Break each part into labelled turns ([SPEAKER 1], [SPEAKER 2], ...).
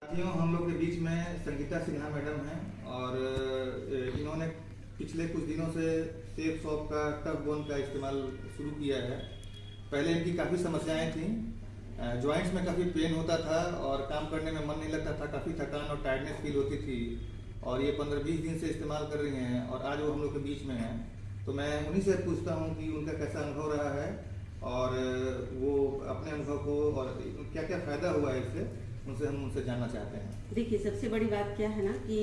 [SPEAKER 1] साथियों, हम लोग के बीच में संगीता सिन्हा मैडम हैं और इन्होंने पिछले कुछ दिनों से सेफ सॉप का टफ बोन का इस्तेमाल शुरू किया है। पहले इनकी काफ़ी समस्याएं थी, जॉइंट्स में काफ़ी पेन होता था और काम करने में मन नहीं लगता था, काफ़ी थकान और टायर्डनेस फील होती थी। और ये 15-20 दिन से इस्तेमाल कर रही हैं और आज वो हम लोग के बीच में हैं। तो मैं उन्हीं से पूछता हूँ कि उनका कैसा अनुभव रहा है और वो अपने अनुभव को और क्या क्या फ़ायदा हुआ है इससे उनसे जानना चाहते हैं।
[SPEAKER 2] देखिए, सबसे बड़ी बात क्या है ना कि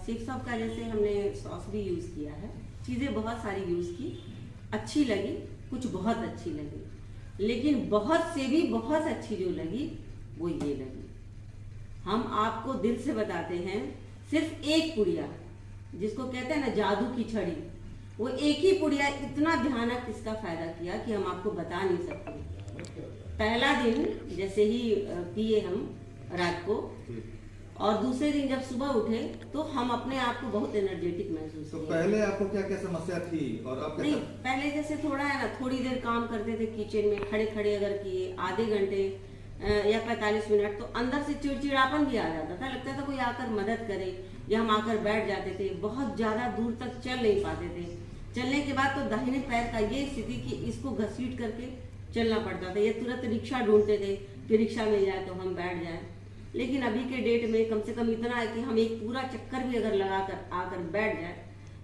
[SPEAKER 2] सेफ सॉप का जैसे हमने सॉस भी यूज़ किया है, चीज़ें बहुत सारी यूज़ की, अच्छी लगी, कुछ बहुत अच्छी लगी, लेकिन बहुत से भी बहुत अच्छी जो लगी वो ये लगी। हम आपको दिल से बताते हैं, सिर्फ एक पुड़िया, जिसको कहते हैं ना जादू की छड़ी, वो एक ही पुड़िया इतना भयानक इसका फायदा किया कि हम आपको बता नहीं सकते। पहला दिन जैसे ही पिए हम रात को, और दूसरे दिन जब सुबह उठे तो हम अपने आप को बहुत एनर्जेटिक महसूस
[SPEAKER 1] तो
[SPEAKER 2] किए।
[SPEAKER 1] पहले आपको क्या क्या समस्या थी और अब
[SPEAKER 2] नहीं, पहले जैसे थोड़ा है ना, थोड़ी देर काम करते थे किचन में, खड़े खड़े अगर किए आधे घंटे या 45 मिनट, तो अंदर से चिड़चिड़ापन भी आ जाता था, लगता था कोई आकर मदद करे, या हम आकर बैठ जाते थे। बहुत ज्यादा दूर तक चल नहीं पाते थे। चलने के बाद तो दाहिने पैर का ये स्थिति कि इसको घसीट करके चलना पड़ता था। ये तुरंत रिक्शा ढूंढते थे कि रिक्शा मिल जाए तो हम बैठ जाए। लेकिन अभी के डेट में कम से कम इतना है कि हम एक पूरा चक्कर भी अगर लगाकर आकर बैठ जाए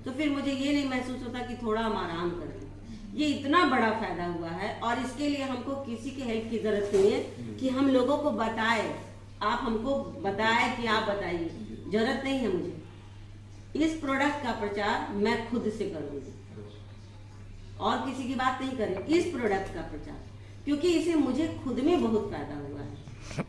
[SPEAKER 2] तो फिर मुझे ये नहीं महसूस होता कि थोड़ा हम आराम करें। ये इतना बड़ा फायदा हुआ है और इसके लिए हमको किसी की हेल्प की जरूरत नहीं है कि हम लोगों को बताए, आप हमको बताए कि आप बताइए, जरूरत नहीं है मुझे। इस प्रोडक्ट का प्रचार मैं खुद से करूंगी और किसी की बात नहीं करें। इस प्रोडक्ट का प्रचार, क्योंकि इसे मुझे खुद में बहुत फायदा हुआ है।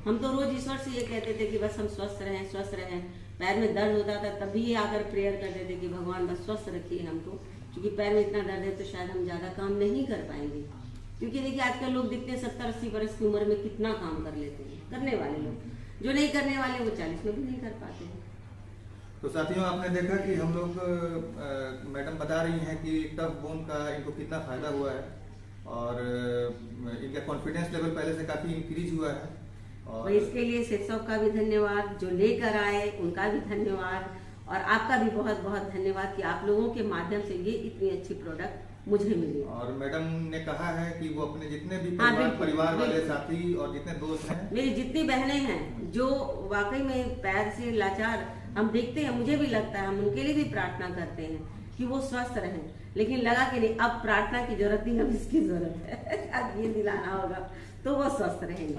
[SPEAKER 2] हम तो रोज ईश्वर से ये कहते थे कि बस हम स्वस्थ रहें, स्वस्थ रहें। पैर में दर्द होता था तब भी आकर प्रेयर करते थे कि भगवान बस स्वस्थ रखिए हमको, क्योंकि पैर में इतना दर्द है तो शायद हम ज्यादा काम नहीं कर पाएंगे। क्योंकि देखिए, आजकल लोग दिखते हैं 70-80 वर्ष की उम्र में कितना काम कर लेते हैं, करने वाले लोग। जो नहीं करने वाले वो 40 में भी नहीं कर पाते हैं।
[SPEAKER 1] तो साथियों, आपने देखा कि हम लोग मैडम बता रही हैं कि टफ बोन का इनको कितना फायदा हुआ है और इनका कॉन्फिडेंस लेवल पहले से काफी इंक्रीज हुआ है।
[SPEAKER 2] और इसके लिए सेफ सॉप का भी धन्यवाद, जो लेकर आए उनका भी धन्यवाद, और आपका भी बहुत बहुत धन्यवाद कि आप लोगों के माध्यम से ये इतनी अच्छी प्रोडक्ट मुझे मिली।
[SPEAKER 1] और मैडम ने कहा है कि वो अपने जितने भी
[SPEAKER 2] बिल्कुल,
[SPEAKER 1] परिवार वाले साथी और जितने दोस्त हैं,
[SPEAKER 2] मेरी जितनी बहनें हैं जो वाकई में पैर से लाचार हम देखते हैं, मुझे भी लगता है, हम उनके लिए भी प्रार्थना करते हैं कि वो स्वस्थ रहें। लेकिन लगा कि नहीं, अब प्रार्थना की जरूरत नहीं, अब इसकी जरूरत है। अब ये दिलाना होगा तो वो स्वस्थ रहेंगे।